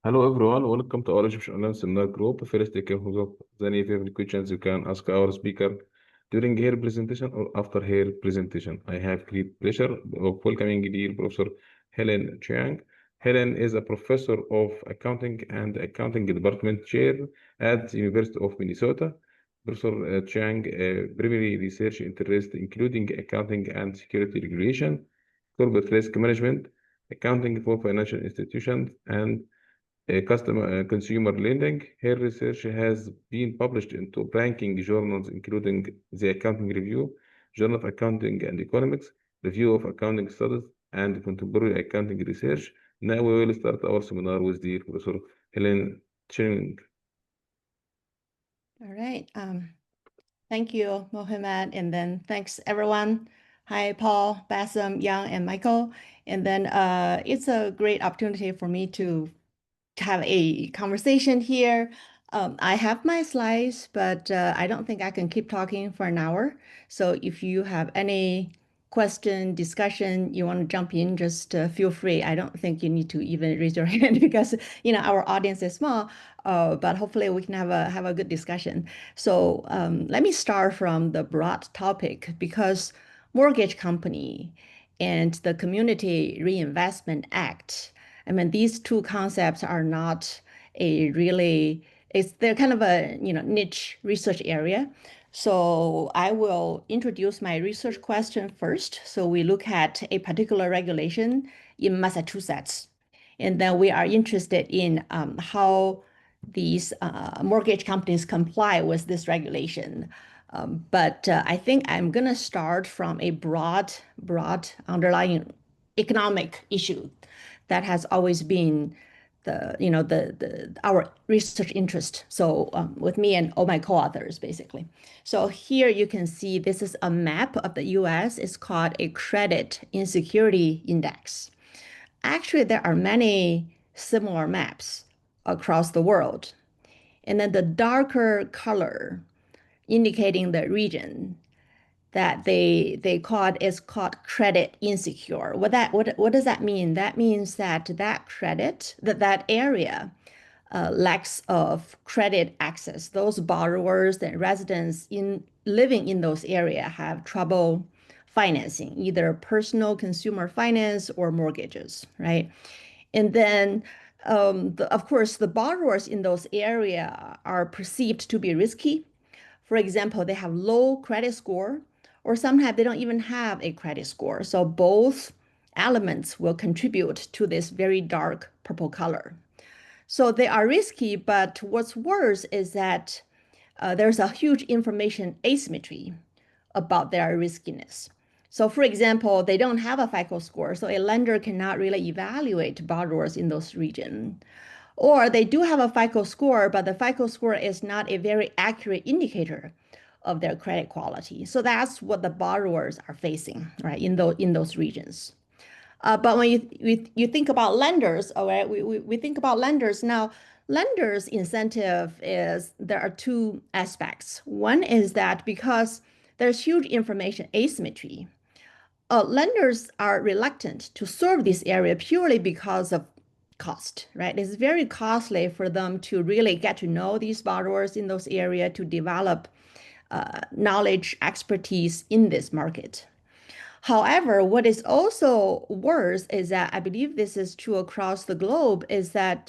Hello everyone, welcome to our Egyptian Online Seminar Group. First, you can hold up any favorite questions you can ask our speaker during her presentation or after her presentation. I have great pleasure of welcoming dear Professor Helen Zhang. Helen is a professor of accounting and accounting department chair at the University of Minnesota. Professor Zhang primary research interests including accounting and security regulation, corporate risk management, accounting for financial institutions, and customer consumer lending. Her research has been published in top ranking journals, including the Accounting Review, Journal of Accounting and Economics, Review of Accounting Studies, and Contemporary Accounting Research. Now we will start our seminar with the Professor Helen Cheng. All right. Thank you, Mohammed. And then thanks, everyone. Hi, Paul, Bassam, Young, and Michael. And then it's a great opportunity for me to have a conversation here. I have my slides, but I don't think I can keep talking for an hour. So if you have any question, discussion, you want to jump in, just feel free. I don't think you need to even raise your hand because our audience is small. But hopefully we can have a good discussion. So let me start from the broad topic because mortgage company and the Community Reinvestment Act. I mean, these two concepts are not a really, they're kind of a, niche research area. So I will introduce my research question first. So we look at a particular regulation in Massachusetts, and then we are interested in how these mortgage companies comply with this regulation. But I think I'm going to start from a broad underlying economic issue that has always been our research interest. So with me and all my co-authors, basically. So here you can see this is a map of the U.S. It's called a credit insecurity index. Actually, there are many similar maps across the world. And then the darker color indicating the region that they called is called credit insecure. What does that mean? That means that that area lacks of credit access. Those borrowers and residents living in those areas have trouble financing, either personal consumer finance or mortgages, right? And then, of course, the borrowers in those areas are perceived to be risky. For example, they have low credit score, or sometimes they don't even have a credit score. So both elements will contribute to this very dark purple color. So they are risky, but what's worse is that there's a huge information asymmetry about their riskiness. So for example, they don't have a FICO score, so a lender cannot really evaluate borrowers in those regions. Or they do have a FICO score, but the FICO score is not a very accurate indicator of their credit quality. So that's what the borrowers are facing, right, in those regions. But when you think about lenders, all right, we think about lenders now. Lenders' incentive is there are two aspects. One is that because there's huge information asymmetry, lenders are reluctant to serve this area purely because of cost, right? It's very costly for them to really get to know these borrowers in those areas to develop knowledge, expertise in this market. However, what is also worse is that I believe this is true across the globe is that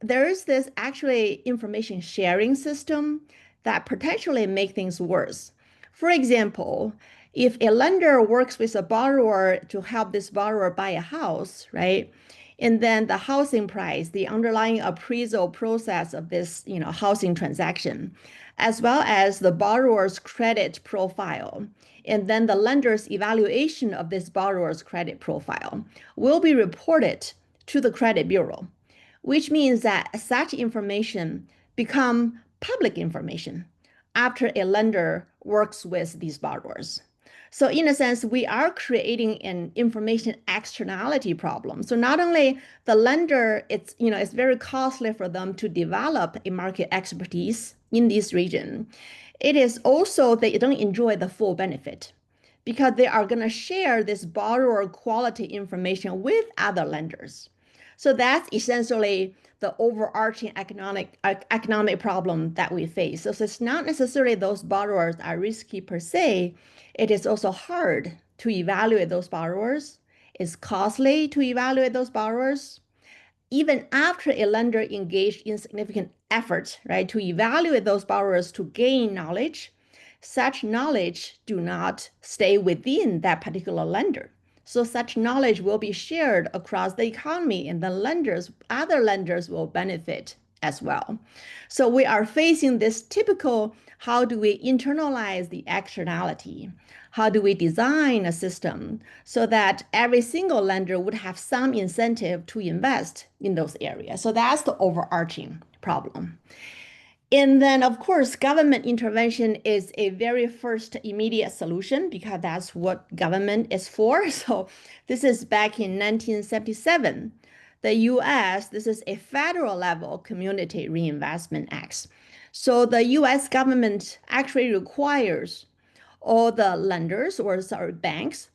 there is this actually information sharing system that potentially make things worse. For example, if a lender works with a borrower to help this borrower buy a house, right? And then the housing price, the underlying appraisal process of this, housing transaction, as well as the borrower's credit profile, and then the lender's evaluation of this borrower's credit profile will be reported to the credit bureau, which means that such information become public information after a lender works with these borrowers. So in a sense, we are creating an information externality problem. So not only the lender, it's very costly for them to develop a market expertise in this region. It is also they don't enjoy the full benefit because they are going to share this borrower quality information with other lenders. So that's essentially the overarching economic problem that we face. So it's not necessarily those borrowers are risky per se. It is also hard to evaluate those borrowers. It's costly to evaluate those borrowers. Even after a lender engaged in significant efforts, right, to evaluate those borrowers to gain knowledge, such knowledge do not stay within that particular lender. So such knowledge will be shared across the economy, and the other lenders will benefit as well. So we are facing this typical, how do we internalize the externality? How do we design a system so that every single lender would have some incentive to invest in those areas? So that's the overarching problem. And then, of course, government intervention is a very first immediate solution because that's what government is for. So this is back in 1977. The US, this is a federal level Community Reinvestment Act. So the US government actually requires all the lenders or sorry, banks,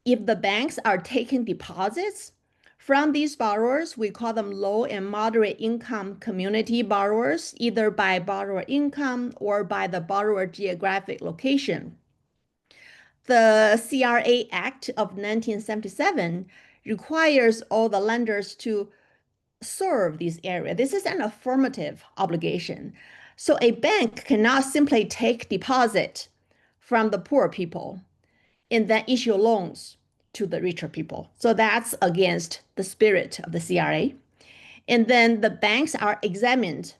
if the banks are taking deposits from these borrowers, we call them low and moderate income community borrowers, either by borrower income or by the borrower geographic location. The CRA Act of 1977 requires all the lenders to serve this area. This is an affirmative obligation. So a bank cannot simply take deposit from the poor people and then issue loans to the richer people. So that's against the spirit of the CRA. And then the banks are examined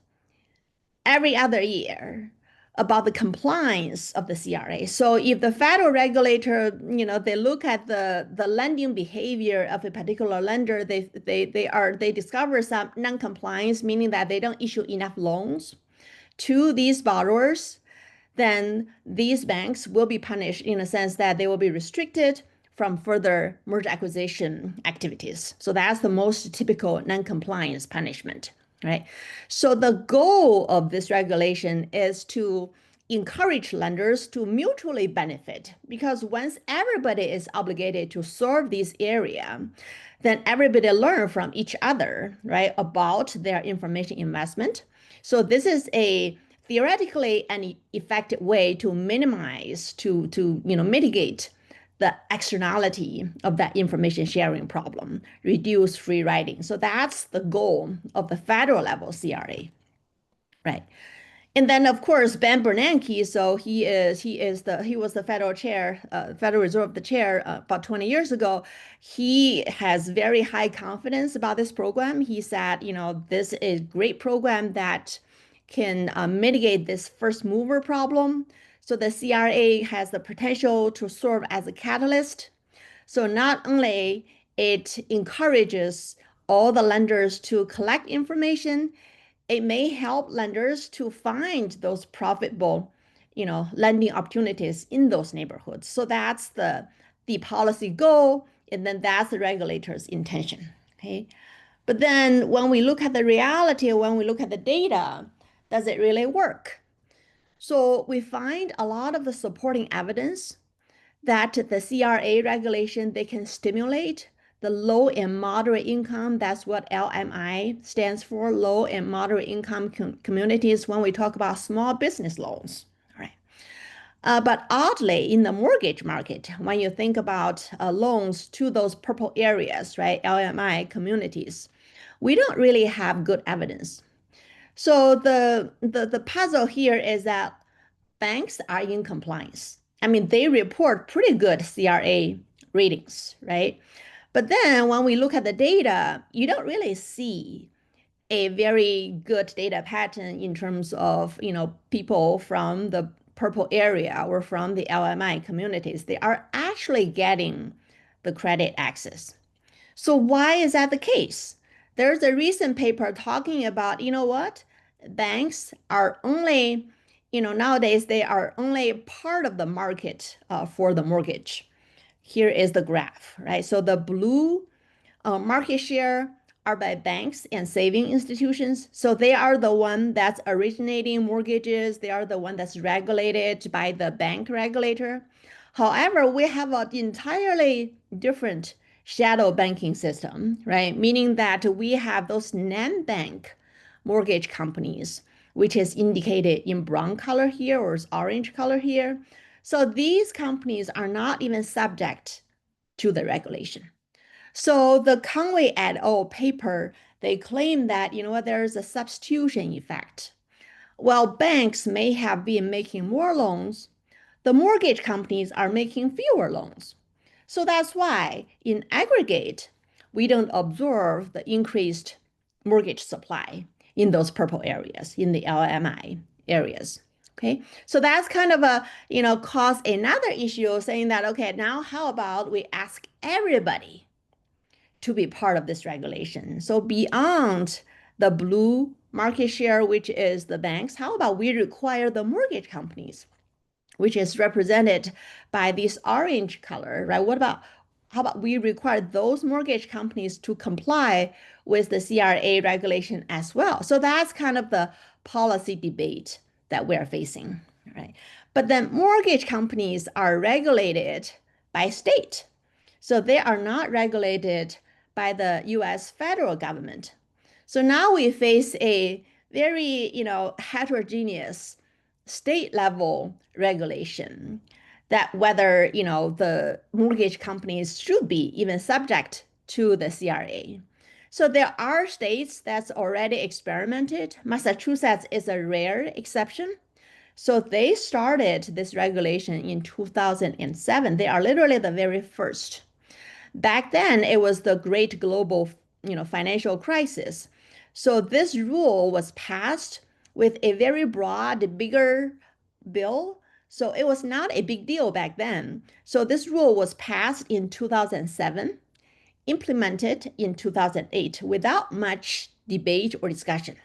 every other year about the compliance of the CRA. So if the federal regulator, they look at the lending behavior of a particular lender, they discover some non-compliance, meaning that they don't issue enough loans to these borrowers, then these banks will be punished in a sense that they will be restricted from further merger acquisition activities. So that's the most typical non-compliance punishment, right? So the goal of this regulation is to encourage lenders to mutually benefit, because once everybody is obligated to serve this area, then everybody learn from each other, right, about their information investment. So this is a theoretically an effective way to minimize, to mitigate the externality of that information sharing problem, reduce free riding. So that's the goal of the federal level CRA, right? And then of course Ben Bernanke, so he was the federal chair, Federal Reserve the chair about 20 years ago. He has very high confidence about this program. He said, this is a great program that can mitigate this first mover problem. So the CRA has the potential to serve as a catalyst. So not only it encourages all the lenders to collect information, it may help lenders to find those profitable, lending opportunities in those neighborhoods. So that's the policy goal, and then that's the regulator's intention. Okay, but then when we look at the reality, when we look at the data, does it really work? So we find a lot of the supporting evidence that the CRA regulation, they can stimulate the low and moderate income. That's what LMI stands for, low and moderate income communities when we talk about small business loans. Right. But oddly, in the mortgage market, when you think about loans to those purple areas, right, LMI communities, we don't really have good evidence. So the puzzle here is that banks are in compliance. I mean, they report pretty good CRA ratings, right? But then when we look at the data, you don't really see a very good data pattern in terms of, people from the purple area or from the LMI communities. They are actually getting the credit access. So why is that the case? There's a recent paper talking about, what? Banks are only, nowadays they are only part of the market for the mortgage. Here is the graph, right? So the blue market share are by banks and saving institutions. So they are the one that's originating mortgages. They are the one that's regulated by the bank regulator. However, we have an entirely different shadow banking system, right? Meaning that we have those non-bank mortgage companies, which is indicated in brown color here or orange color here. So these companies are not even subject to the regulation. So the Conway et al. Paper, they claim that, you know what, there is a substitution effect. While banks may have been making more loans, the mortgage companies are making fewer loans. So that's why, in aggregate, we don't observe the increased mortgage supply in those purple areas, in the LMI areas. Okay, so that's kind of a, cause another issue saying that, okay, now how about we ask everybody to be part of this regulation? So beyond the blue market share, which is the banks, how about we require the mortgage companies, which is represented by this orange color, right? How about we require those mortgage companies to comply with the CRA regulation as well? So that's kind of the policy debate that we're facing, right? But then mortgage companies are regulated by state. So they are not regulated by the US federal government. So now we face a very, heterogeneous state level regulation that whether, the mortgage companies should be even subject to the CRA. So there are states that's already experimented. Massachusetts is a rare exception. So they started this regulation in 2007. They are literally the very first. Back then, it was the great global, financial crisis. So this rule was passed with a very broad, bigger bill. So it was not a big deal back then. So this rule was passed in 2007, implemented in 2008 without much debate or discussion.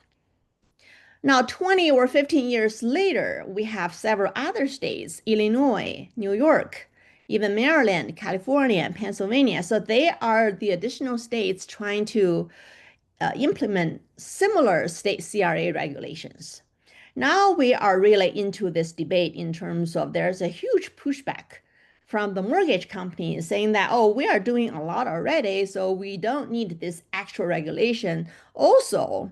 Now, 20 or 15 years later, we have several other states, Illinois, New York, even Maryland, California, and Pennsylvania. So they are the additional states trying to implement similar state CRA regulations. Now we are really into this debate in terms of there's a huge pushback from the mortgage companies saying that, oh, we are doing a lot already, so we don't need this extra regulation. Also,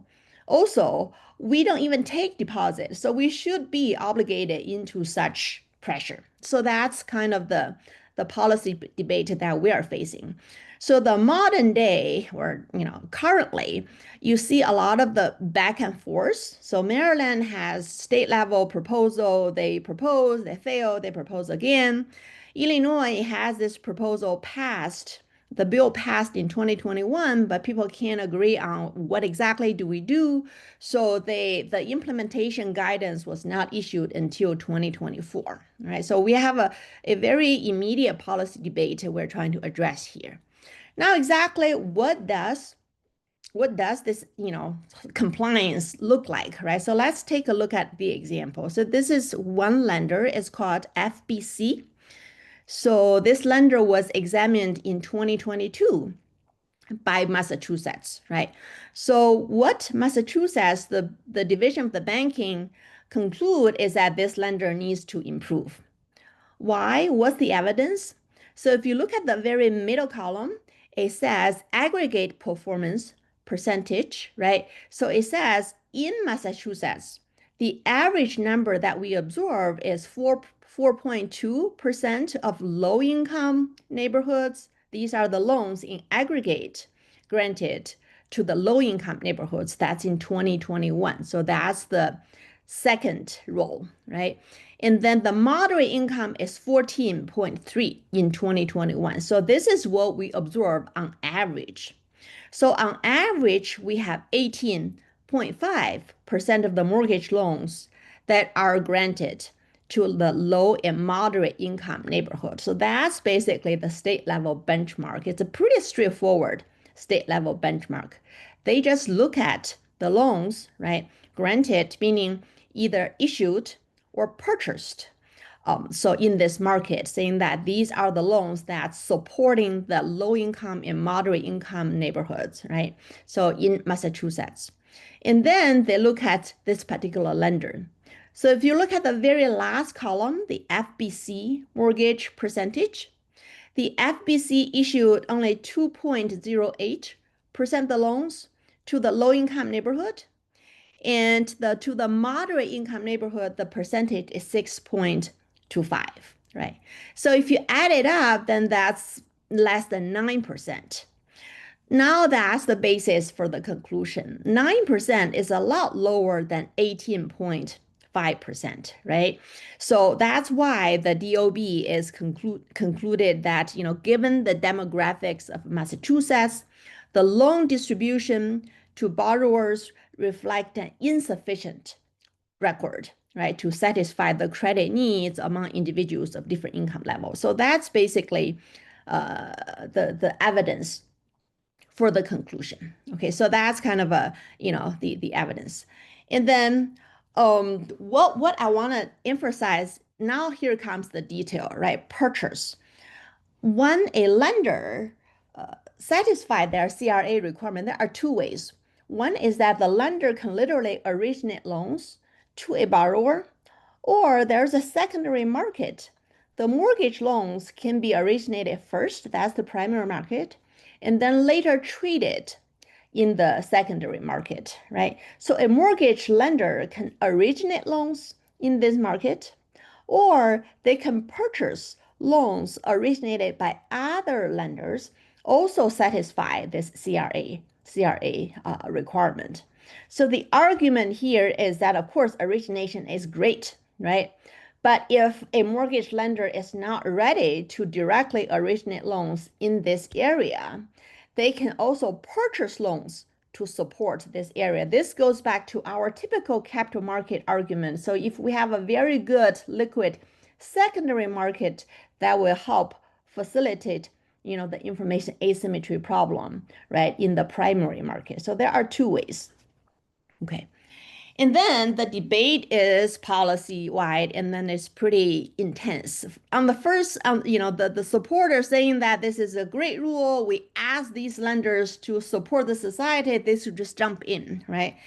we don't even take deposits, so we should be obligated into such pressure. So that's kind of the policy debate that we are facing. So the modern day, or currently, you see a lot of the back and forth. So Maryland has state level proposal. They propose, they fail, they propose again. Illinois has this proposal passed. The bill passed in 2021, but people can't agree on what exactly do we do. So the implementation guidance was not issued until 2024, right? So we have a very immediate policy debate we're trying to address here. Now, exactly what does this, compliance look like, right? So let's take a look at the example. So this is one lender. It's called FBC. So this lender was examined in 2022 by Massachusetts, right? So what Massachusetts, the division of the banking, conclude is that this lender needs to improve. Why? What's the evidence? So if you look at the very middle column, it says aggregate performance percentage, right? So it says in Massachusetts, the average number that we observe is 4.2% of low-income neighborhoods. These are the loans in aggregate granted to the low-income neighborhoods. That's in 2021. So that's the second row, right? And then the moderate income is 14.3 in 2021. So this is what we observe on average. So on average, we have 18.5% of the mortgage loans that are granted to the low and moderate income neighborhood. So that's basically the state level benchmark. It's a pretty straightforward state level benchmark. They just look at the loans, right? Granted, meaning either issued or purchased. So in this market, saying that these are the loans that's supporting the low income and moderate income neighborhoods, right? So in Massachusetts. And then they look at this particular lender. So if you look at the very last column, the FBC mortgage percentage, The FBC issued only 2.08% of the loans to the low-income neighborhood, and to the moderate income neighborhood, the percentage is 6.25, right? So if you add it up, then that's less than 9%. Now that's the basis for the conclusion. 9% is a lot lower than 18.5%, right? So that's why the DOB is concluded that, given the demographics of Massachusetts, the loan distribution to borrowers reflect an insufficient record, right, to satisfy the credit needs among individuals of different income levels. So that's basically the evidence for the conclusion. Okay, so that's kind of the evidence. And then what I want to emphasize now, here comes the detail, right? Purchase. When a lender satisfy their CRA requirement, there are two ways. One is that the lender can literally originate loans to a borrower, or there's a secondary market. The mortgage loans can be originated first, that's the primary market, and then later traded in the secondary market, right? So a mortgage lender can originate loans in this market, or they can purchase loans originated by other lenders, also satisfy this CRA requirement. So the argument here is that, of course, origination is great, right? But if a mortgage lender is not ready to directly originate loans in this area, they can also purchase loans to support this area. This goes back to our typical capital market argument. So if we have a very good liquid secondary market, that will help facilitate the information asymmetry problem, right, in the primary market. So there are two ways. Okay. And then the debate is policy-wide, and then it's pretty intense. On the first, the supporters saying that this is a great rule, we ask these lenders to support the society, they should just jump in, right?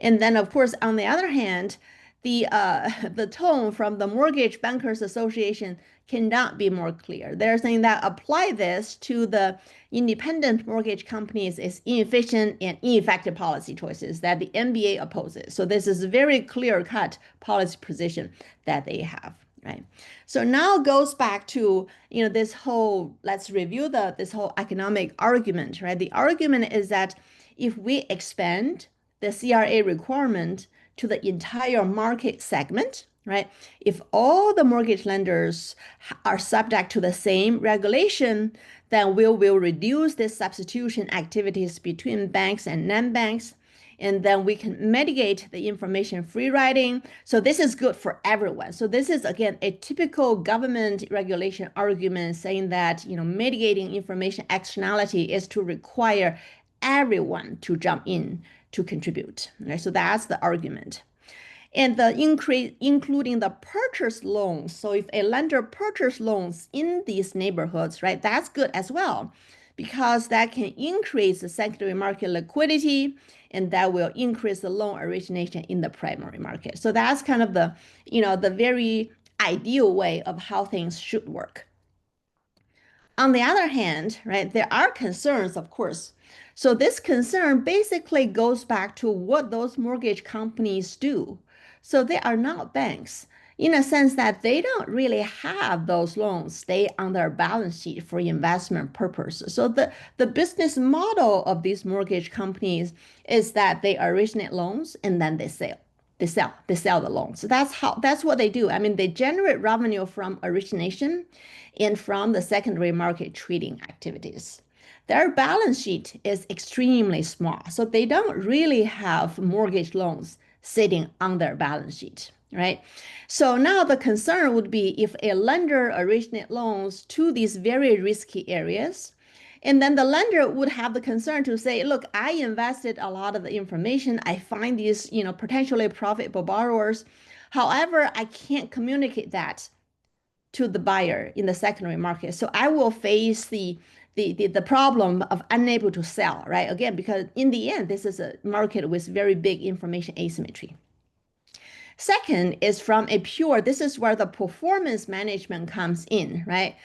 And then, of course, on the other hand, the tone from the Mortgage Bankers Association cannot be more clear. They're saying that apply this to the independent mortgage companies is inefficient and ineffective policy choices that the MBA opposes. So this is a very clear-cut policy position that they have, right? So now goes back to this whole, let's review this whole economic argument, right? The argument is that if we expand the CRA requirement to the entire market segment, right? If all the mortgage lenders are subject to the same regulation, then we will reduce the substitution activities between banks and non-banks, and then we can mitigate the information free riding. So this is good for everyone. So this is, again, a typical government regulation argument saying that, mitigating information externality is to require everyone to jump in to contribute, right? So that's the argument. And the increase, including the purchase loans. So if a lender purchase loans in these neighborhoods, right, that's good as well, because that can increase the secondary market liquidity, and that will increase the loan origination in the primary market. So that's kind of the, the very ideal way of how things should work. On the other hand, right, there are concerns, of course. So this concern basically goes back to what those mortgage companies do. So they are not banks in a sense that they don't really have those loans stay on their balance sheet for investment purposes. So the business model of these mortgage companies is that they originate loans and then they sell the loans. So that's what they do. I mean, they generate revenue from origination and from the secondary market trading activities. Their balance sheet is extremely small, so they don't really have mortgage loans sitting on their balance sheet, right? So now the concern would be if a lender originates loans to these very risky areas, and then the lender would have the concern to say, look, I invested a lot of the information. I find these, potentially profitable borrowers. However, I can't communicate that to the buyer in the secondary market. So I will face the problem of unable to sell, right? Again, because in the end, this is a market with very big information asymmetry. Second is from a pure, this is where the performance management comes in, right?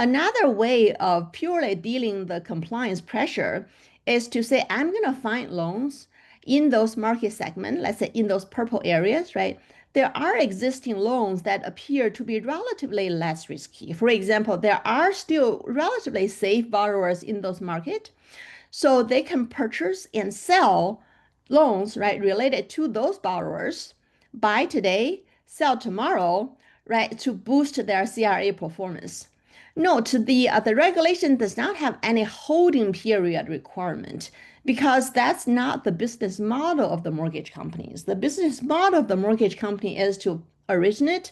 Another way of purely dealing the compliance pressure is to say, I'm going to find loans in those market segments, let's say in those purple areas, right? There are existing loans that appear to be relatively less risky. For example, there are still relatively safe borrowers in those markets, so they can purchase and sell loans, right, related to those borrowers, buy today, sell tomorrow, right, to boost their CRA performance. Note, the regulation does not have any holding period requirement because that's not the business model of the mortgage companies. The business model of the mortgage company is to originate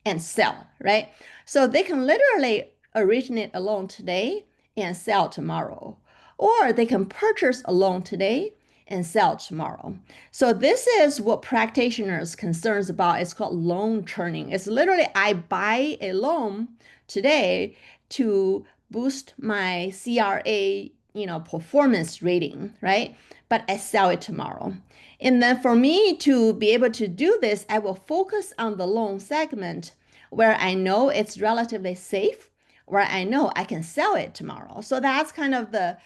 and sell, right? So they can literally originate a loan today and sell tomorrow, or they can purchase a loan today and sell tomorrow. So this is what practitioners concerns about. It's called loan churning. It's literally I buy a loan today to boost my CRA, performance rating, right? But I sell it tomorrow. And then for me to be able to do this, I will focus on the loan segment where I know it's relatively safe, where I know I can sell it tomorrow. So that's kind of the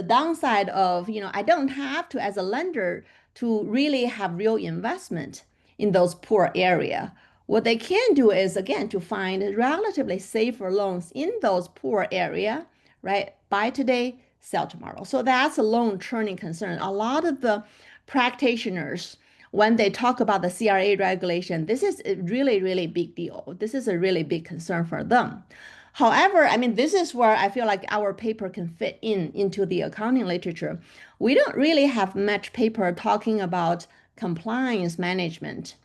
downside of, I don't have to, as a lender, to really have real investment in those poor area. What they can do is, again, to find relatively safer loans in those poor area, right? Buy today, sell tomorrow. So that's a loan churning concern. A lot of the practitioners, when they talk about the CRA regulation, this is a really, really big deal. This is a really big concern for them. However, I mean, this is where I feel like our paper can fit into the accounting literature. We don't really have much paper talking about compliance management,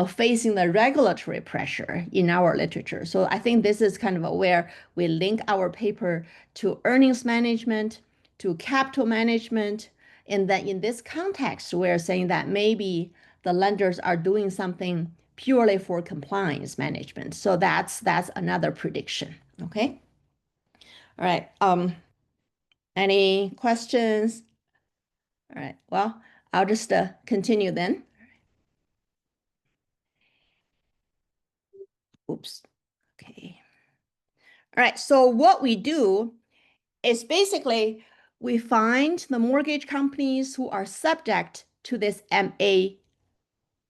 facing the regulatory pressure in our literature. So I think this is kind of where we link our paper to earnings management, to capital management. And then in this context, we're saying that maybe the lenders are doing something purely for compliance management. So that's another prediction. Okay. All right. Any questions? All right. Well, I'll just continue then. Oops. Okay. All right. So what we do is basically we find the mortgage companies who are subject to this MA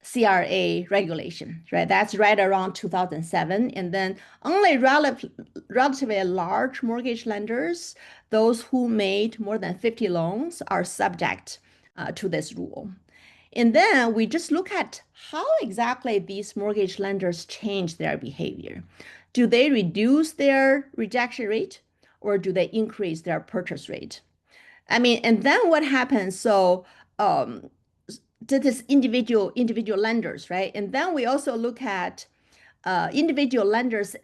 CRA regulation, right? That's right around 2007. And then only relatively large mortgage lenders, those who made more than 50 loans, are subject to this rule. And then we just look at how exactly these mortgage lenders change their behavior. Do they reduce their rejection rate or do they increase their purchase rate? I mean, and then what happens? So this is individual lenders, right? And then we also look at individual lenders'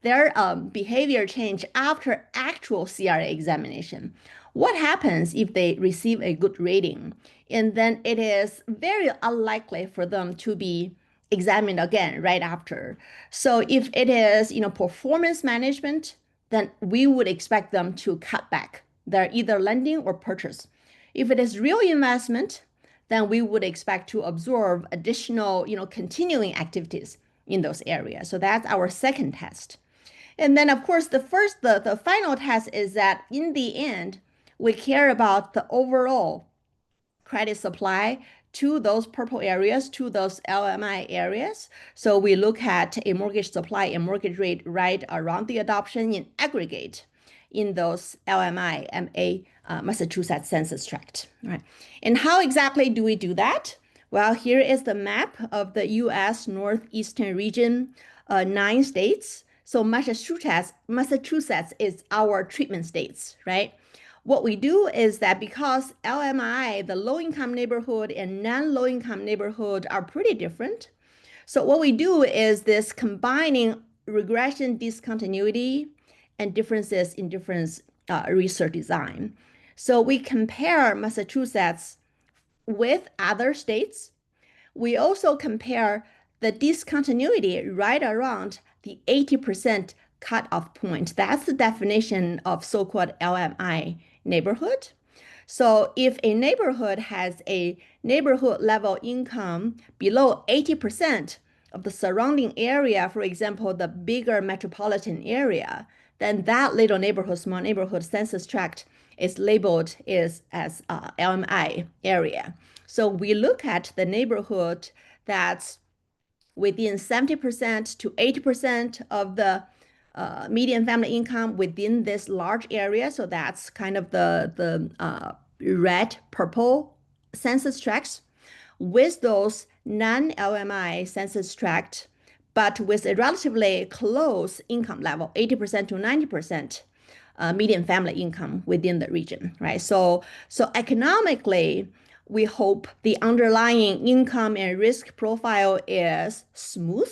their behavior change after actual CRA examination. What happens if they receive a good rating? And then it is very unlikely for them to be examined again right after. So if it is, performance management, then we would expect them to cut back their either lending or purchase. If it is real investment, then we would expect to absorb additional, continuing activities in those areas. So that's our second test. And then, of course, the final test is that in the end, we care about the overall credit supply to those purple areas, to those LMI areas. So we look at a mortgage supply and mortgage rate right around the adoption in aggregate in those LMI, MA, Massachusetts census tract. All right. And how exactly do we do that? Well, here is the map of the U.S. Northeastern region, 9 states. So Massachusetts is our treatment states, right? What we do is that because LMI, the low-income neighborhood and non-low-income neighborhood are pretty different. So what we do is this combining regression discontinuity and differences in different research design. So we compare Massachusetts with other states. We also compare the discontinuity right around the 80% cutoff point. That's the definition of so-called LMI neighborhood. So if a neighborhood has a neighborhood level income below 80%, of the surrounding area, for example, the bigger metropolitan area, then that little neighborhood, small neighborhood census tract is labeled as LMI area. So we look at the neighborhood that's within 70% to 80% of the median family income within this large area. So that's kind of the red, purple census tracts with those non-LMI census tract, but with a relatively close income level, 80% to 90% median family income within the region, right? So economically, we hope the underlying income and risk profile is smooth.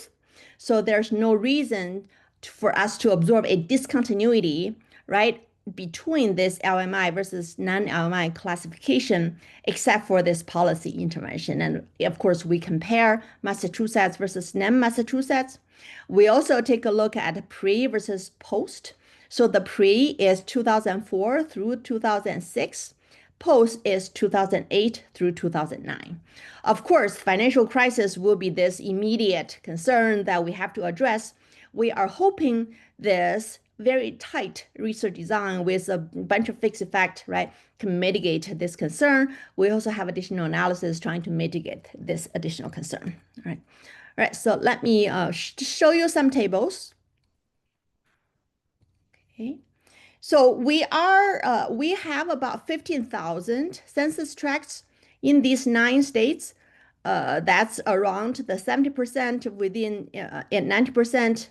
So there's no reason for us to absorb a discontinuity, right, between this LMI versus non-LMI classification, except for this policy intervention. And of course, we compare Massachusetts versus non-Massachusetts. We also take a look at pre versus post. So the pre is 2004 through 2006. Post is 2008 through 2009. Of course, financial crisis will be this immediate concern that we have to address. We are hoping this very tight research design with a bunch of fixed effect, right, can mitigate this concern. We also have additional analysis trying to mitigate this additional concern. All right, so let me show you some tables. Okay. So we have about 15,000 census tracts in these 9 states. That's around the 70% within and 90%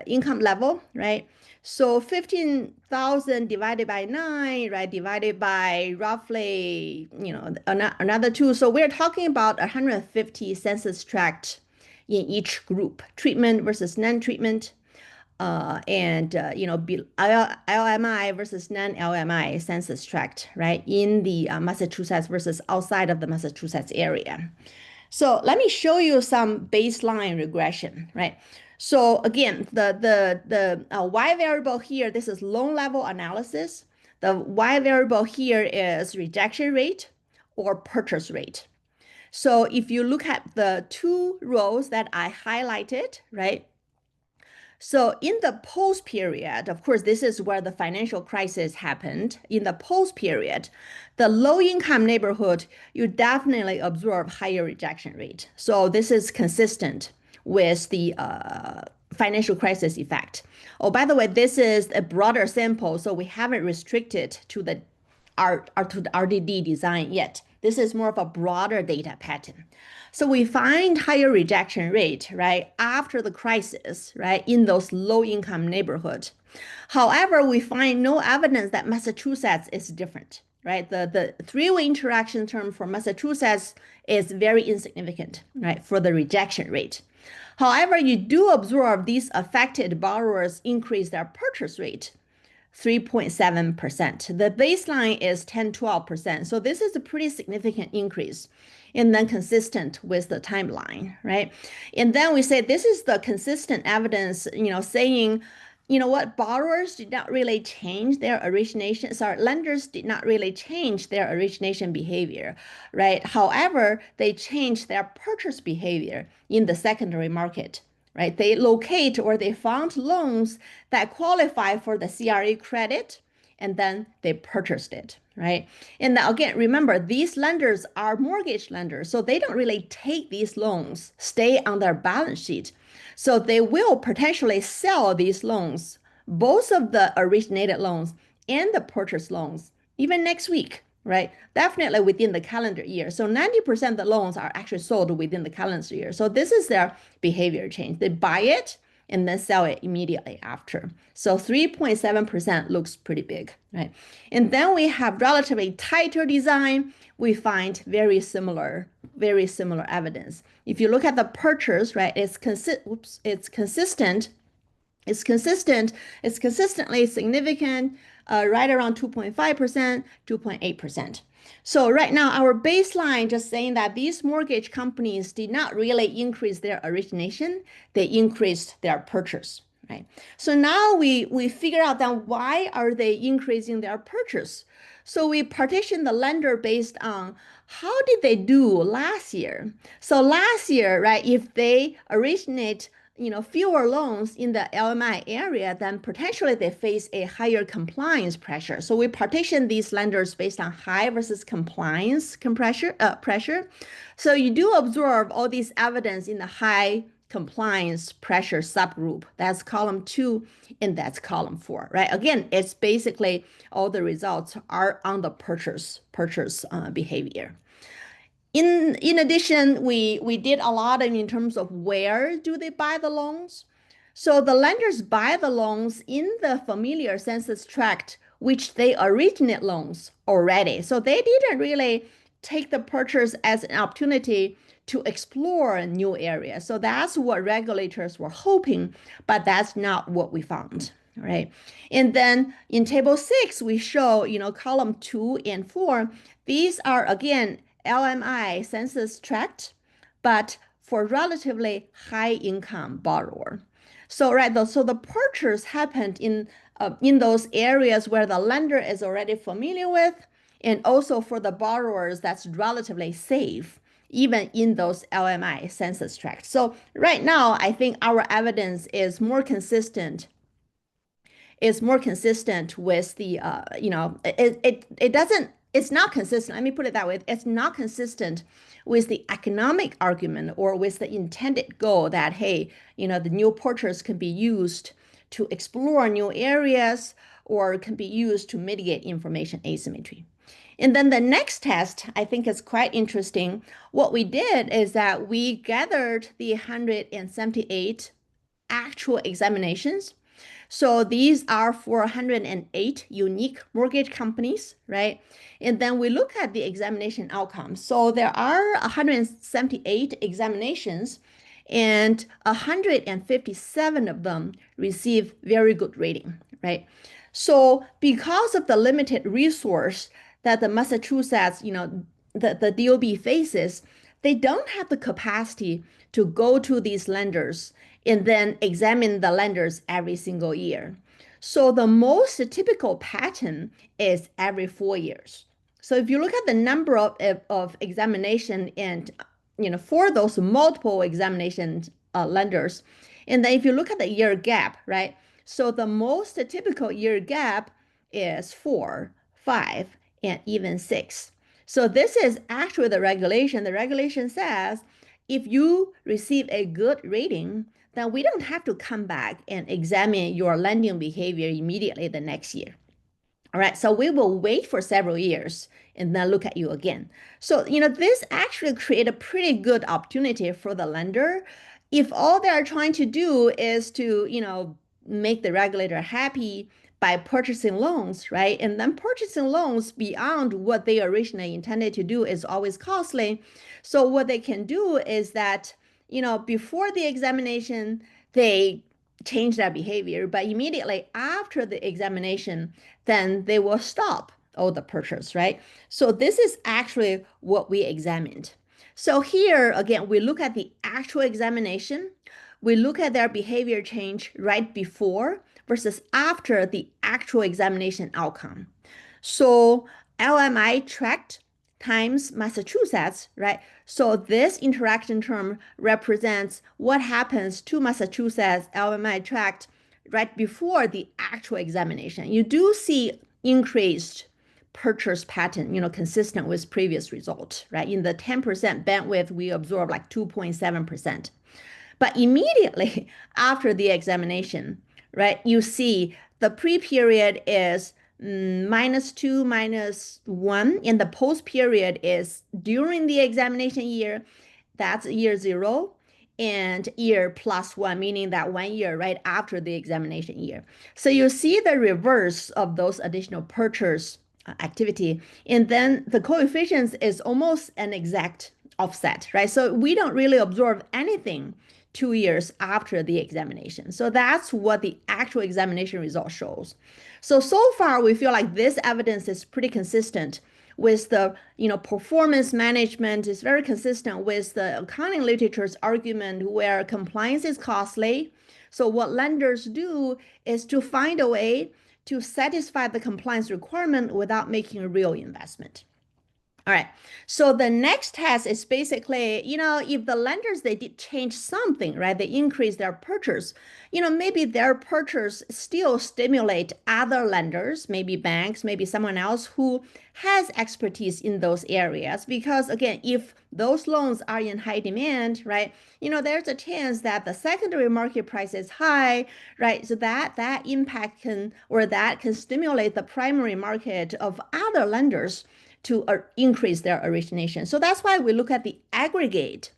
income level, right? So 15,000 divided by 9, right? Divided by roughly, another 2. So we're talking about 150 census tract in each group, treatment versus non-treatment. LMI versus non-LMI census tract, right, in the Massachusetts versus outside of the Massachusetts area. So let me show you some baseline regression, right? So again, the Y variable here, this is loan level analysis. The Y variable here is rejection rate or purchase rate. So if you look at the 2 rows that I highlighted, right? So in the post period, of course, this is where the financial crisis happened. In the post period, the low income neighborhood, you definitely observe higher rejection rate. So this is consistent with the financial crisis effect. Oh, by the way, this is a broader sample, so we haven't restricted to the RDD design yet. This is more of a broader data pattern. So we find higher rejection rate, right, after the crisis, right, in those low-income neighborhoods. However, we find no evidence that Massachusetts is different, right? The 3-way interaction term for Massachusetts is very insignificant, right, for the rejection rate. However, you do observe these affected borrowers increase their purchase rate 3.7%. The baseline is 10-12%. So this is a pretty significant increase and then consistent with the timeline, right? And then we say this is the consistent evidence, saying, what, borrowers did not really change their origination, lenders did not really change their origination behavior, right? However, they changed their purchase behavior in the secondary market, right? They locate or they found loans that qualify for the CRA credit, and then they purchased it, right? And now again, remember, these lenders are mortgage lenders, so they don't really take these loans, stay on their balance sheet. So they will potentially sell these loans, both of the originated loans and the purchase loans, even next week, right? Definitely within the calendar year. So 90% of the loans are actually sold within the calendar year. So this is their behavior change. They buy it and then sell it immediately after. So 3.7% looks pretty big, right? And then we have relatively tighter design. We find very similar evidence. If you look at the purchase, right, it's consistent. It's consistently significant, right around 2.5%, 2.8%. So right now, our baseline just saying that these mortgage companies did not really increase their origination, they increased their purchase, right? So now we figure out then why are they increasing their purchase? So we partition the lender based on how did they do last year. So last year, right, if they originate fewer loans in the LMI area, then potentially they face a higher compliance pressure. So we partition these lenders based on high versus compliance pressure. So you do observe all these evidence in the high compliance pressure subgroup. That's column 2 and that's column 4, right? Again, it's basically all the results are on the purchase behavior. In addition, we did a lot in terms of where do they buy the loans. So the lenders buy the loans in the familiar census tract, which they originate loans already. So they didn't really take the purchase as an opportunity to explore new areas. So that's what regulators were hoping, but that's not what we found. Right. And then in table 6, we show, column 2 and 4, these are again LMI census tract, but for relatively high income borrower. So so the purchase happened in those areas where the lender is already familiar with, and also for the borrowers that's relatively safe, even in those LMI census tracts. So right now, I think our evidence is more consistent with the it's not consistent. Let me put it that way. It's not consistent with the economic argument or with the intended goal that, hey, the new purchase can be used to explore new areas or can be used to mitigate information asymmetry. And then the next test, I think is quite interesting. What we did is that we gathered the 178 actual examinations. So these are for 108 unique mortgage companies, right? And then we look at the examination outcomes. So there are 178 examinations and 157 of them receive very good rating, right? So because of the limited resource that the Massachusetts, the DOB faces, they don't have the capacity to go to these lenders and then examine the lenders every single year. So the most typical pattern is every 4 years. So if you look at the number of examination and for those multiple examination lenders, and then if you look at the year gap, right? So the most typical year gap is 4, 5, and even 6. So this is actually the regulation. The regulation says if you receive a good rating, then we don't have to come back and examine your lending behavior immediately the next year. All right, so we will wait for several years and then look at you again. So, this actually create a pretty good opportunity for the lender. If all they're trying to do is to, make the regulator happy by purchasing loans, right? And then purchasing loans beyond what they originally intended to do is always costly. So what they can do is that, before the examination, they change their behavior, but immediately after the examination, then they will stop all the purchase, right? So this is actually what we examined. So here, again, we look at the actual examination. We look at their behavior change right before versus after the actual examination outcome. So LMI tract times Massachusetts, right? So this interaction term represents what happens to Massachusetts LMI tract right before the actual examination. You do see increased purchase pattern, consistent with previous results, right? In the 10% bandwidth, we observe like 2.7%. But immediately after the examination, right, you see the pre-period is -2, -1, and the post-period is during the examination year, that's year 0, and year +1, meaning that 1 year right after the examination year. So you see the reverse of those additional purchase activity, and then the coefficients is almost an exact offset, right? So we don't really observe anything 2 years after the examination. So that's what the actual examination result shows. So far, we feel like this evidence is pretty consistent with the, performance management is very consistent with the accounting literature's argument where compliance is costly. So what lenders do is to find a way to satisfy the compliance requirement without making a real investment. All right. So the next test is basically, if the lenders, they did change something, right? They increase their purchase, maybe their purchase still stimulate other lenders, maybe banks, maybe someone else who has expertise in those areas. Because again, if those loans are in high demand, right, there's a chance that the secondary market price is high, right? So that impact that can stimulate the primary market of other lenders to increase their origination. So that's why we look at the aggregate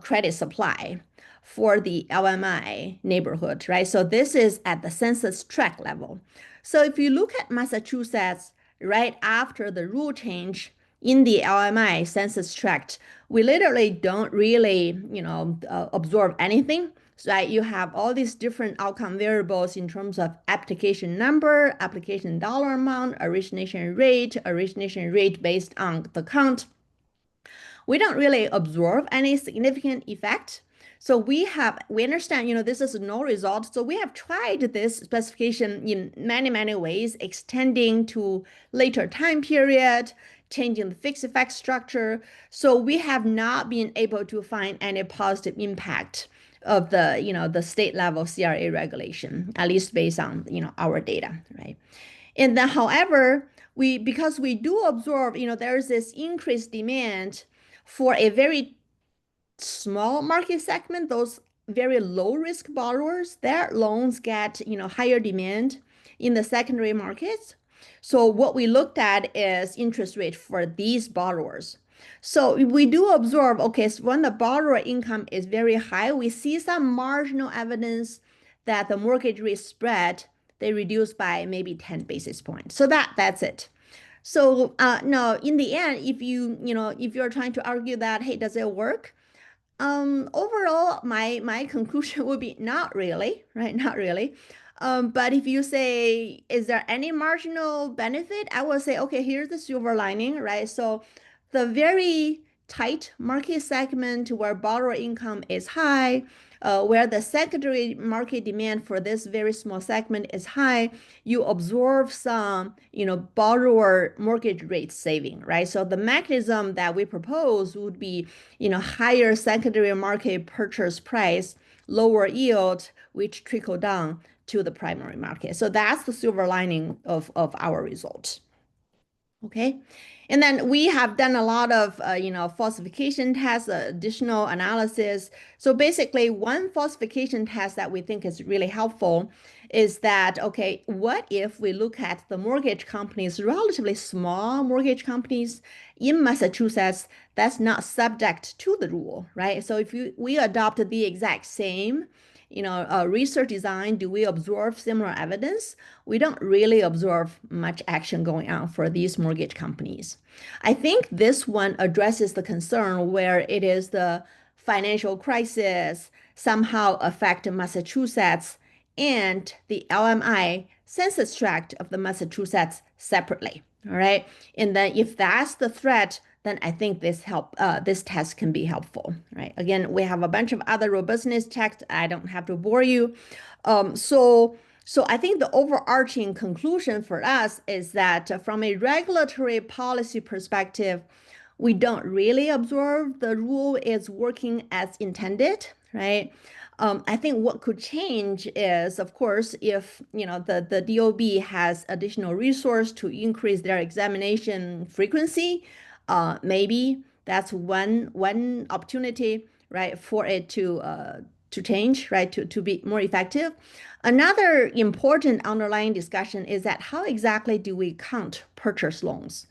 credit supply for the LMI neighborhood, right? So this is at the census tract level. So if you look at Massachusetts right after the rule change in the LMI census tract, we literally don't really, absorb anything. So you have all these different outcome variables in terms of application number, application dollar amount, origination rate based on the count. We don't really absorb any significant effect. So we understand, this is no result. So we have tried this specification in many, many ways, extending to later time period, changing the fixed effect structure. So we have not been able to find any positive impact of the state level CRA regulation, at least based on, our data, right? And then, however, because we do observe, there's this increased demand for a very small market segment, those very low risk borrowers, their loans get, higher demand in the secondary markets. So what we looked at is interest rate for these borrowers. So we do observe, okay, so when the borrower income is very high, we see some marginal evidence that the mortgage rate spread, they reduce by maybe 10 basis points. So that's it. So no, in the end, if you're trying to argue that, hey, does it work? Overall, my conclusion would be not really, right? Not really. But if you say, is there any marginal benefit? I will say, okay, here's the silver lining, right? So the very tight market segment where borrower income is high, where the secondary market demand for this very small segment is high, you absorb some, borrower mortgage rate saving, right? So the mechanism that we propose would be, higher secondary market purchase price, lower yield, which trickle down to the primary market. So that's the silver lining of our results. Okay. And then we have done a lot of, falsification tests, additional analysis. So basically, one falsification test that we think is really helpful is that, okay, what if we look at the mortgage companies, relatively small mortgage companies in Massachusetts that's not subject to the rule, right? So if we adopted the exact same research design, do we observe similar evidence? We don't really observe much action going on for these mortgage companies. I think this one addresses the concern where it is the financial crisis somehow affect Massachusetts and the LMI census tract of the Massachusetts separately. All right. And then if that's the threat, then I think this test can be helpful, right? Again, we have a bunch of other robustness checks. I don't have to bore you. So I think the overarching conclusion for us is that from a regulatory policy perspective, we don't really observe the rule is working as intended, right? I think what could change is, of course, if the DOB has additional resource to increase their examination frequency, maybe that's one opportunity, right, for it to change, right, to be more effective. Another important underlying discussion is that how exactly do we count purchase loans?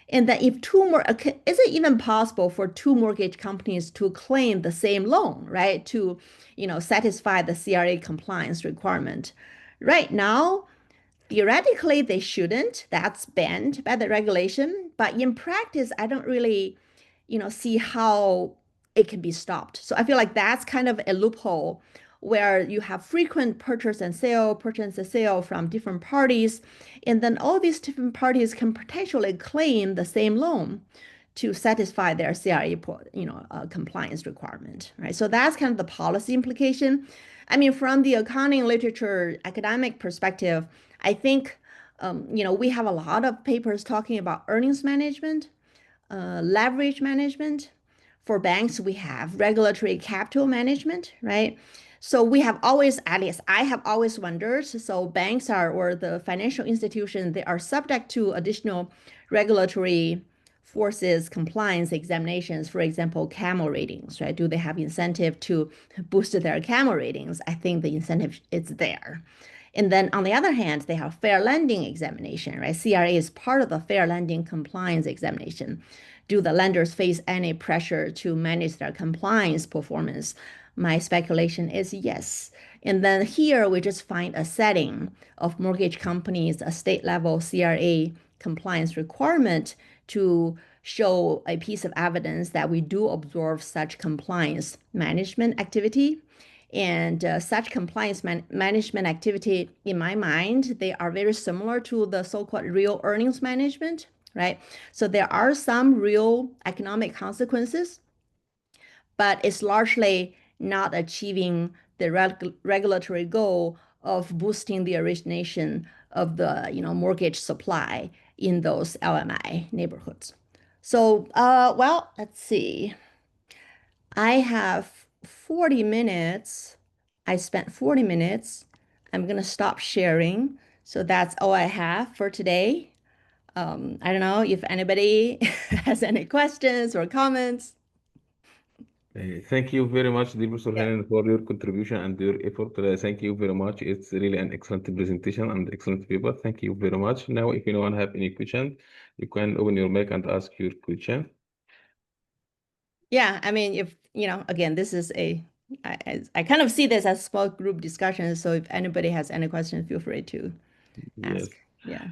And that if is it even possible for two mortgage companies to claim the same loan, right, to satisfy the CRA compliance requirement? Right now, theoretically, they shouldn't. That's banned by the regulation. But in practice, I don't really, see how it can be stopped. So I feel like that's kind of a loophole where you have frequent purchase and sale from different parties. And then all these different parties can potentially claim the same loan to satisfy their CRA, compliance requirement, right? So that's kind of the policy implication. I mean, from the accounting literature, academic perspective, I think, we have a lot of papers talking about earnings management, leverage management. For banks, we have regulatory capital management, right? So we have always, at least I have always wondered, so banks are, or the financial institution, they are subject to additional regulatory forces, compliance examinations, for example, CAMEL ratings, right? Do they have incentive to boost their CAMEL ratings? I think the incentive is there. And then on the other hand, they have fair lending examination, right? CRA is part of the fair lending compliance examination. Do the lenders face any pressure to manage their compliance performance? My speculation is yes. And then here we just find a setting of mortgage companies, a state level CRA compliance requirement to show a piece of evidence that we do observe such compliance management activity. And such compliance management activity, in my mind, they are very similar to the so-called real earnings management, right? So there are some real economic consequences, but it's largely not achieving the regulatory goal of boosting the origination of the mortgage supply in those LMI neighborhoods. So, well, let's see. I have 40 minutes. I spent 40 minutes. I'm going to stop sharing. So that's all I have for today. I don't know if anybody has any questions or comments. Thank you very much, dear Professor Yeah. Helen, for your contribution and your effort. Thank you very much. It's really an excellent presentation and excellent paper. Thank you very much. Now, if anyone have any question, you can open your mic and ask your question. Yeah, I mean, if, again, this is I kind of see this as small group discussion. So if anybody has any questions, feel free to Yes. ask. Yeah.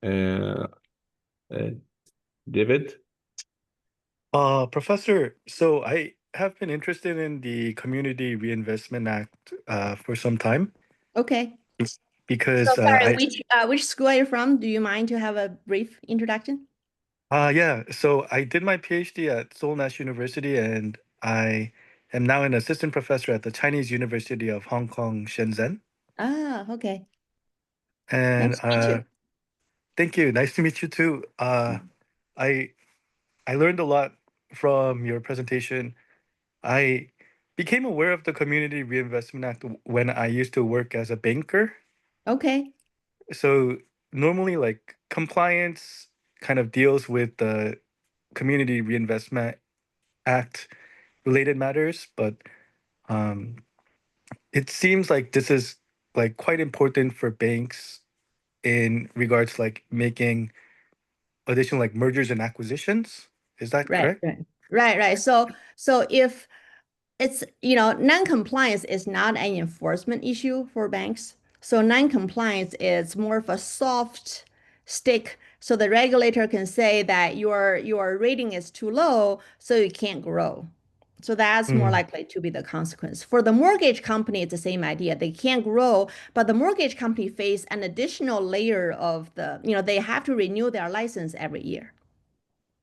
Uh, uh, David? Professor, so I have been interested in the Community Reinvestment Act for some time Okay. So because sorry, which school are you from? Do you mind to have a brief introduction? yeah, so I did my PhD at Seoul National University, and I am now an assistant professor at the Chinese University of Hong Kong, Shenzhen. Ah, okay. And Nice to meet you. thank you. Nice to meet you too. I I learned a lot from your presentation. I became aware of the Community Reinvestment Act when I used to work as a banker. Okay. So normally, like compliance kind of deals with the Community Reinvestment Act related matters, but um, it seems like this is like quite important for banks in regards to like making additional like mergers and acquisitions. Is that Right, correct? right. Right. So if it's, non-compliance is not an enforcement issue for banks. So non-compliance is more of a soft stick. So the regulator can say that your rating is too low, so you can't grow. So that's more Mm, likely to be the consequence. For the mortgage company, it's the same idea. They can't grow, but the mortgage company face an additional layer of they have to renew their license every year.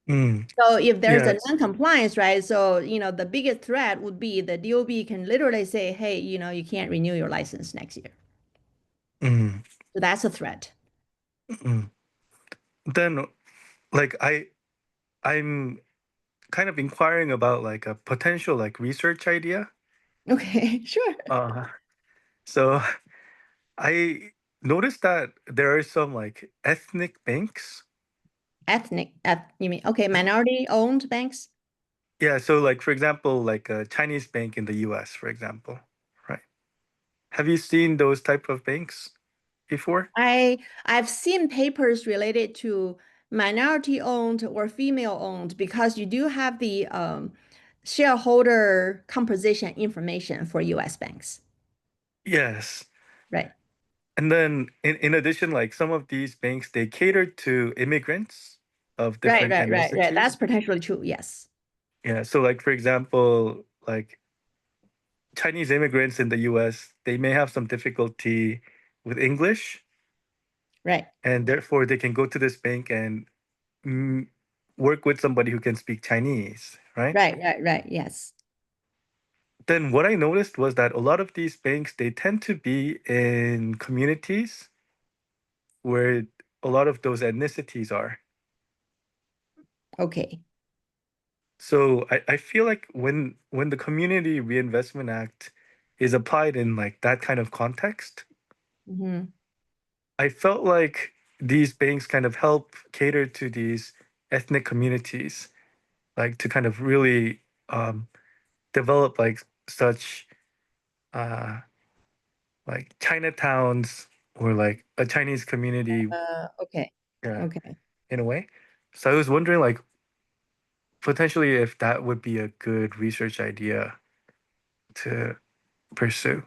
mm, So if there's a yes. non-compliance, right? So, the biggest threat would be the DOB can literally say, hey, you can't renew your license next year. Mm, So that's a threat. mm. Then like I'm kind of inquiring about like a potential like research idea. Okay, sure. Uh, so I noticed that there are some like ethnic banks. You mean, okay, minority owned banks? Yeah, so like for example, like a Chinese bank in the US, for example, right? Have you seen those type of banks before? I've seen papers related to minority owned or female owned because you do have the shareholder composition information for US banks, Yes. right? And then in addition, like some of these banks, they cater to immigrants of Right, different right, right, right. That's ethnicities. potentially true. Yes. Yeah. So like for example, like Chinese immigrants in the US, they may have some difficulty with English, Right. and therefore they can go to this bank and mm, work with somebody who can speak Chinese, right? Right, right, right. Yes. then what I noticed was that a lot of these banks, they tend to be in communities where a lot of those ethnicities are. Okay. So I feel like when the Community Reinvestment Act is applied in like that kind of context, Mm-hmm. I felt like these banks kind of help cater to these ethnic communities, like to kind of really develop like such uh, like Chinatowns or like a Chinese community, Okay. yeah, Okay. in a way. So I was wondering like potentially if that would be a good research idea to pursue.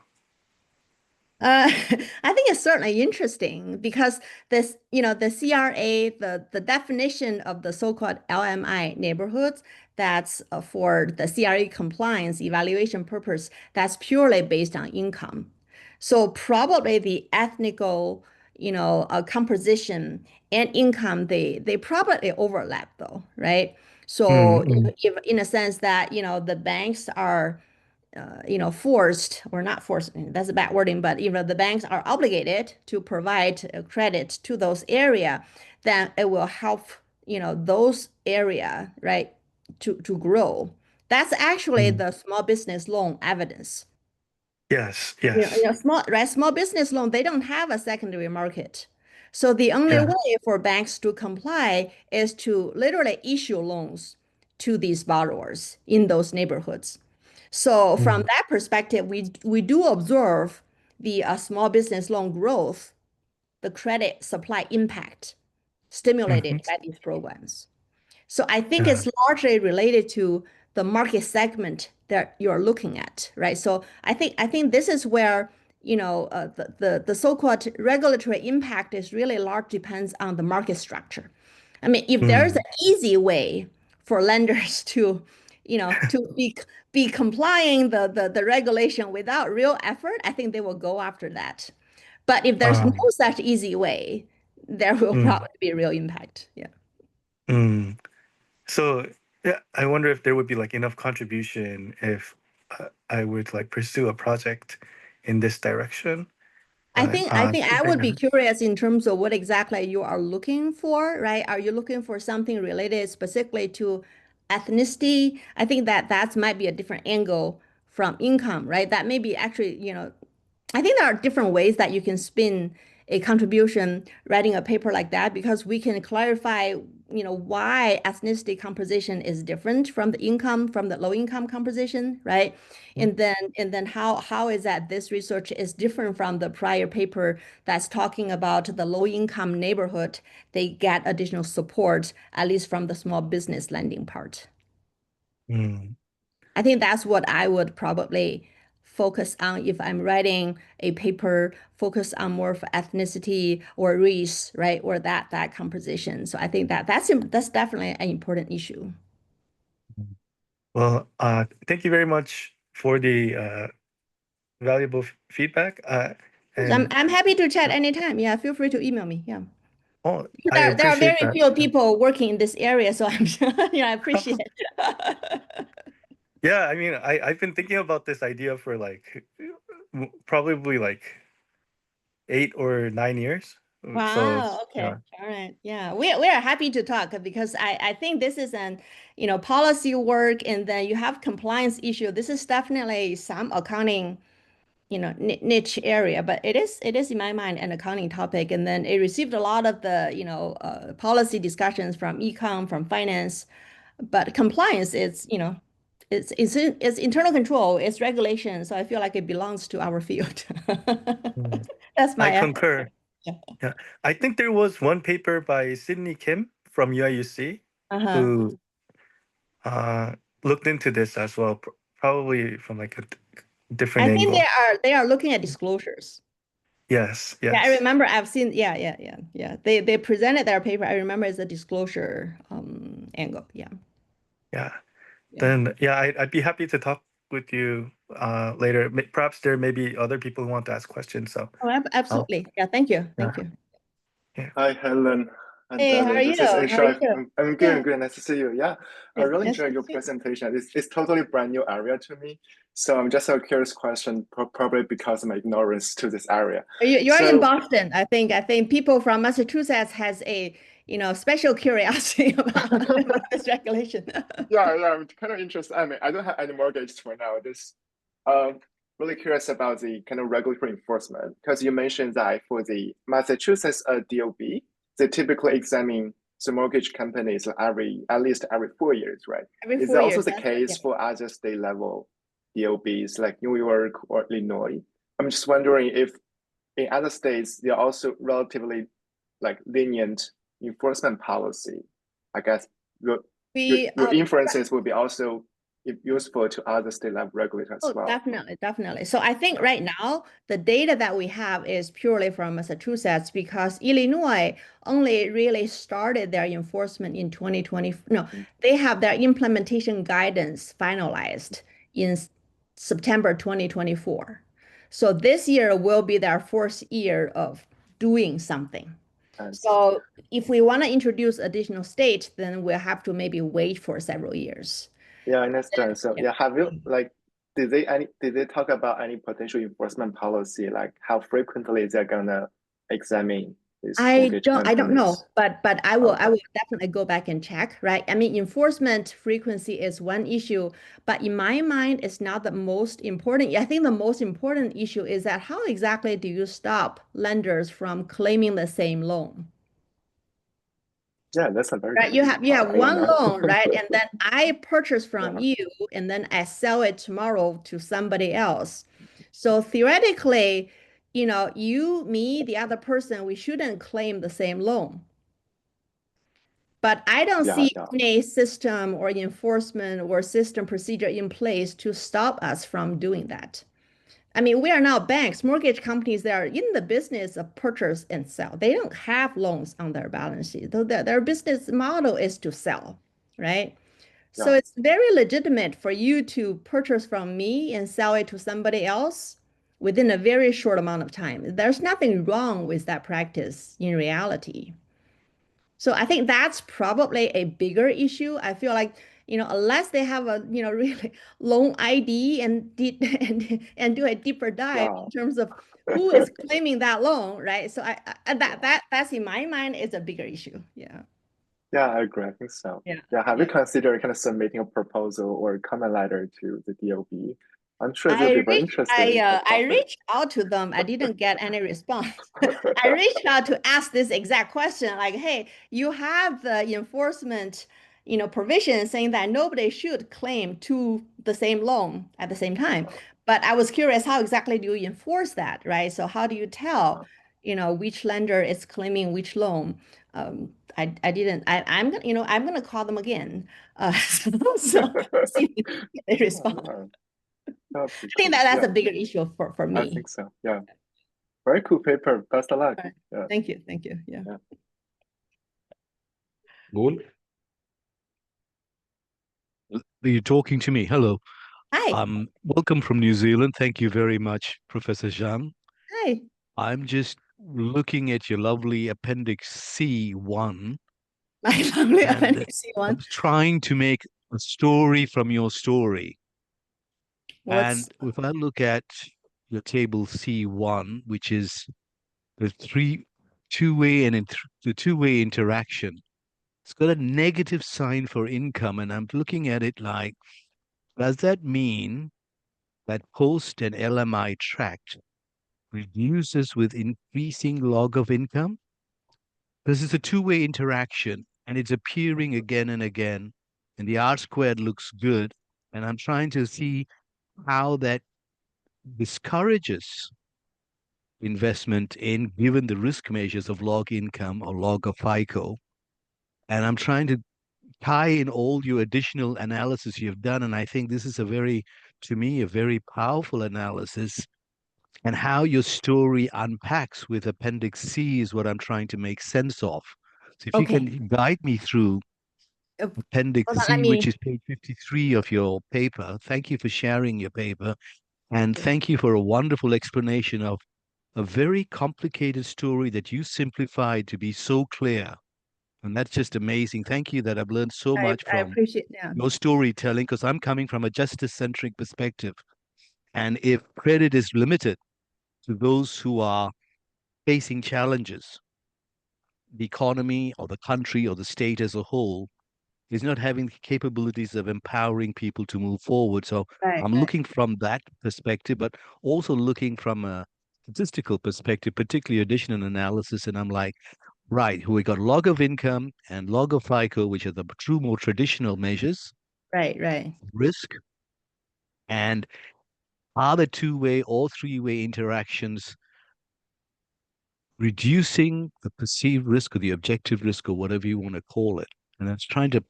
I think it's certainly interesting because this, the CRA, the definition of the so-called LMI neighborhoods, that's for the CRA compliance evaluation purpose, that's purely based on income. So probably the ethnical, composition and income, they probably overlap though, right? So Mm, if in a sense that, the banks are forced or not forced, that's a bad wording, but the banks are obligated to provide credit to those area, then it will help, those area, right, to grow. That's actually mm. the small business loan evidence. Yes, yes. Small business loan, they don't have a secondary market. So the only Yeah. way for banks to comply is to literally issue loans to these borrowers in those neighborhoods. So from Mm, that perspective, we do observe the small business loan growth, the credit supply impact stimulated mhm. by these programs. So I think Yeah. it's largely related to the market segment that you're looking at, right? So I think this is where the so-called regulatory impact is really large depends on the market structure. I mean, if there's an Mm, easy way for lenders to be complying the regulation without real effort, I think they will go after that. But if there's no um, such easy way, there will mm, probably be real impact. Yeah. mm. So yeah, I wonder if there would be like enough contribution if I would like pursue a project in this direction. I But think I think I would be yeah. curious in terms of what exactly you are looking for, right? Are you looking for something related specifically to ethnicity? I think that might be a different angle from income, right? That may be actually, I think there are different ways that you can spin a contribution writing a paper like that because we can clarify, why ethnicity composition is different from the low income composition, right? Mm, And then how is that this research is different from the prior paper that's talking about the low income neighborhood, they get additional support, at least from the small business lending part. mm, I think that's what I would probably focus on if I'm writing a paper, focus on more of ethnicity or race, right? Or that composition. So I think that's definitely an important issue. mm. Well, thank you very much for the valuable feedback. I'm And I'm happy to chat anytime. Yeah, feel free to email me. Yeah. oh, Because I there are appreciate very that. few people working in this area, so I'm sure, I appreciate it. Yeah, I mean, I've been thinking about this idea for like probably like 8 or 9 years. So Wow. yeah. Okay. All right. Yeah. We are happy to talk because I think this is an, policy work and then you have compliance issue. This is definitely some accounting, niche area, but it is in my mind an accounting topic. And then it received a lot of the, policy discussions from econ, from finance, but compliance is, it's internal control, it's regulation. So I feel like it belongs to our field. Mm. That's I my effort. concur. Yeah. I think there was one paper by Sydney Kim from UIUC Uh-huh. who uh, looked into this as well, probably from like a different I think they angle. are they are looking at disclosures. Yes, Yeah, I yes. remember I've seen, yeah, yeah, yeah, yeah. They presented their paper. I remember it's a disclosure angle. Yeah. Yeah. Yeah. Then yeah, I'd be happy to talk with you later. Perhaps there may be other people who want to ask questions. So Oh, I'll absolutely. Yeah, thank you. yeah, Thank you. yeah. Hi, Helen. And Hey, how are you? this is How are Insha. you? I'm good, Yeah, I'm good. Nice to see you. Yeah, I really nice to enjoyed your meet you. presentation. It's totally brand new area to me. So I'm just a curious question, probably because of my ignorance to this area. You're in So Boston. I think people from Massachusetts has a special curiosity about this regulation. yeah, I'm kind of interested. I mean, I don't have any mortgage for now. Just um, really curious about the kind of regulatory enforcement because you mentioned that for the Massachusetts DOB, they typically examine the mortgage companies at least every 4 years, right? Every Is four that also years, the that's right. case for other state level DOBs like New York or Illinois? I'm just wondering if in other states they're also relatively like lenient enforcement policy. I guess your We your inferences will be also useful to other state level regulators as Oh, well. definitely, definitely. So I think right now the data that we have is purely from Massachusetts because Illinois only really started their enforcement in 2020. No, they have their implementation guidance finalized in September 2024. So this year will be their fourth year of doing something. So if we want to introduce additional states, then we'll have to maybe wait for several years. Yeah, I understand. So Yeah. yeah, have you like did they talk about any potential enforcement policy, like how frequently they're gonna examine these mortgage I don't know, companies? but I Okay. will definitely go back and check, right? I mean, enforcement frequency is one issue, but in my mind, it's not the most important. I think the most important issue is that how exactly do you stop lenders from claiming the same loan? Yeah, that's a very Right, good you have point. one loan, right? And then I purchase from Yeah, you, and then I sell it tomorrow to somebody else. So theoretically, you, me, the other person, we shouldn't claim the same loan. But I don't yeah, see yeah, any system or enforcement or system procedure in place to stop us from doing that. I mean, we are now banks, mortgage companies that are in the business of purchase and sell. They don't have loans on their balance sheet. Though their business model is to sell, right? So yeah, it's very legitimate for you to purchase from me and sell it to somebody else within a very short amount of time. There's nothing wrong with that practice in reality. So I think that's probably a bigger issue. I feel like, unless they have a, really loan ID and and do a deeper dive yeah. in terms of who is claiming that loan, right? So that's in my mind is a bigger issue. Yeah. Yeah, I agree. I think so. Yeah. Yeah, have you Yeah. considered kind of submitting a proposal or a comment letter to the DOB? I'm sure they'll be very interested in that I topic. reached out to them. I didn't get any response. I reached out to ask this exact question, like, hey, you have the enforcement, provision saying that nobody should claim to the same loan at the same time. But I was curious, how exactly do you enforce that, right? So how do you tell, which lender is claiming which loan? I didn't. I'm gonna call them again. So see if they respond. Yeah, that'd be I think cool. that that's Yeah, a bigger issue for I me. think so. Yeah, very cool paper. Best of luck. All right. Yeah, Thank you. Thank you. Yeah. yeah. قول. You're talking to me. Hello. Hi. Welcome from New Zealand. Thank you very much, Professor Zhang. Hi. I'm just looking at your lovely Appendix C1, My lovely and appendix I one. was trying to make a story from your story. What's And if I look at your table C1, which is the the two-way interaction, it's got a negative sign for income, and I'm looking at it like, does that mean that post and LMI tract reduces with increasing log of income? This is a two-way interaction and it's appearing again and again. And the R squared looks good. And I'm trying to see how that discourages investment in given the risk measures of log income or log of FICO. And I'm trying to tie in all your additional analysis you've done. And I think this is to me, a very powerful analysis. And how your story unpacks with Appendix C is what I'm trying to make sense of. So if you okay? can guide me through Appendix Hold on, let C, which me. is page 53 of your paper. Thank you for sharing your paper. And thank you for a wonderful explanation of a very complicated story that you simplified to be so clear. And that's just amazing. Thank you that I've learned so much I from appreciate, yeah. your storytelling, because I'm coming from a justice-centric perspective. And if credit is limited to those who are facing challenges, the economy or the country or the state as a whole is not having the capabilities of empowering people to move forward. So Right, I'm right. looking from that perspective, but also looking from a statistical perspective, particularly additional analysis. And I'm like, right, we got log of income and log of FICO, which are the true, more traditional measures, Right, right. risk, and are the two-way or three-way interactions reducing the perceived risk or the objective risk or whatever you want to call it. And that's trying to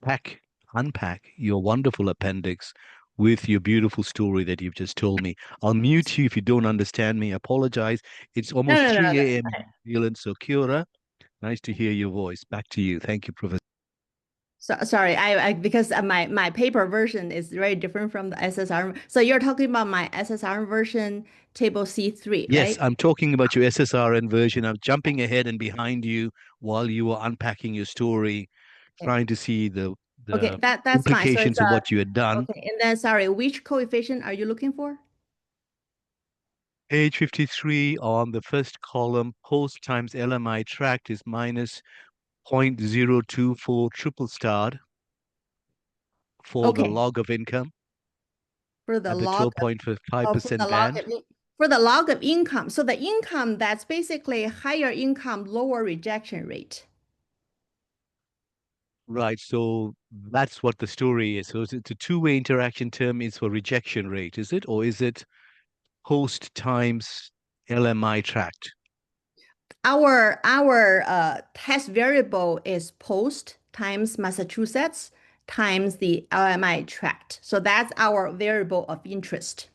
unpack your wonderful appendix with your beautiful story that you've just told me. I'll mute you if you don't understand me. I apologize. It's almost No, 3 no. a.m. in New Zealand. So, Kiora, nice to hear your voice. Back to you. Thank you, Professor. So sorry, I because my paper version is very different from the SSR. So you're talking about my SSR version, table C3, Yes, right? I'm talking about your SSRN version. I'm jumping ahead and behind you while you were unpacking your story, Okay, trying to see the okay, the that's fine. So it's implications of what you had done. okay, and then sorry, which coefficient are you looking for? Page 53 on the first column, post times LMI tract is minus 0.024 triple starred for the Okay, log of income for the at the log of, oh, 12.5% band. for the log of income. So the income, that's basically higher income, lower rejection rate. Right, so that's what the story is. So it's a two-way interaction term is for rejection rate, is it? Or is it post times LMI tract? Our test variable is post times Massachusetts times the LMI tract. So that's our variable of interest.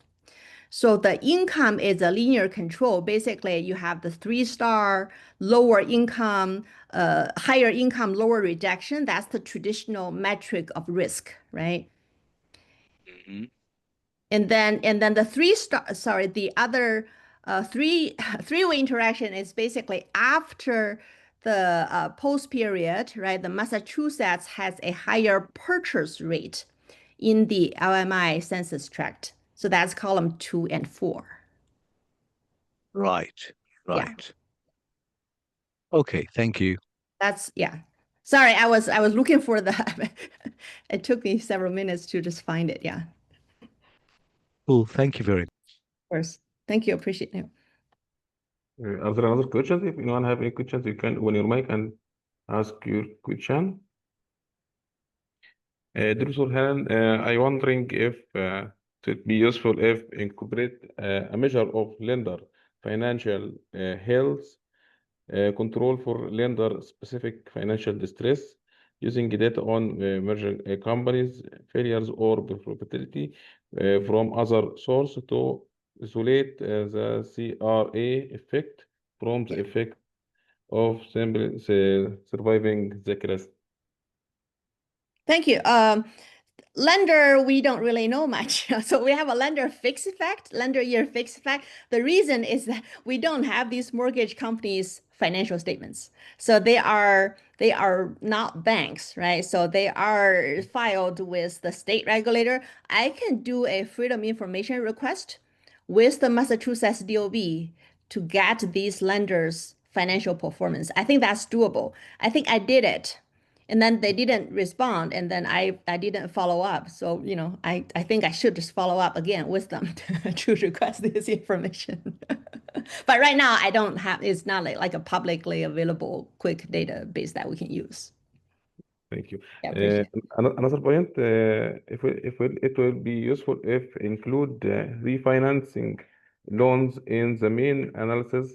So the income is a linear control. Basically, you have the 3-star, lower income, higher income, lower rejection. That's the traditional metric of risk, right? Mhm. And then the 3-star, sorry, the other three-way interaction is basically after the post period, right? The Massachusetts has a higher purchase rate in the LMI census tract. So that's column 2 and 4. Right, Yeah, right. Okay, thank you. that's yeah. Sorry, I was looking for the. It took me several minutes to just find it. Yeah, Cool, thank you very much. of course. Thank you. Appreciate it. Are there another questions? If anyone have any questions, you can open your mic and ask your question. Dr. Helen, I wondering if it would be useful if incorporate a measure of lender financial health control for lender specific financial distress using data on merging companies failures or profitability from other source to isolate the CRA effect from the effect of simply surviving the crisis. Thank you. Lender, we don't really know much. So we have a lender fixed effect, lender year fixed effect. The reason is that we don't have these mortgage companies' financial statements. So they are not banks, right? So they are filed with the state regulator. I can do a freedom information request with the Massachusetts DOB to get these lenders' financial performance. I think that's doable. I think I did it and then they didn't respond and then I didn't follow up. So I think I should just follow up again with them to request this information. But right now I don't have, it's not like a publicly available quick database that we can use. Thank you. Yeah, appreciate it. Another point, it will be useful if include refinancing loans in the main analysis.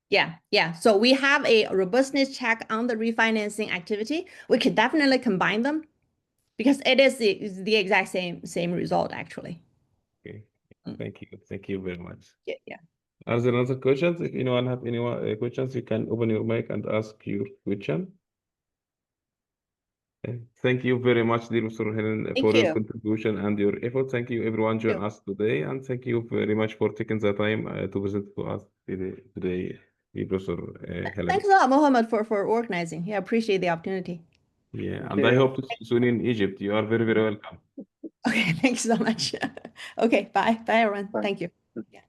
Yeah. So we have a robustness check on the refinancing activity. We could definitely combine them because it is the exact same result actually. Okay. Mm. Thank you very much. Yeah. Are there other questions? If anyone have any questions, you can open your mic and ask your question. Thank you very much, dear Mr. Helen, Thank for your you. contribution and your effort. Thank you, everyone, joining us today, and thank you very much for taking the time to visit to us today. Professor Helen. Thanks a lot, Mohammed, for organizing. Yeah, appreciate the opportunity. Yeah, Thank and I you. hope to see you soon in Egypt. You are very, very welcome. Okay, thanks so much. Okay, bye. Bye, everyone. Bye. Thank you. Yeah.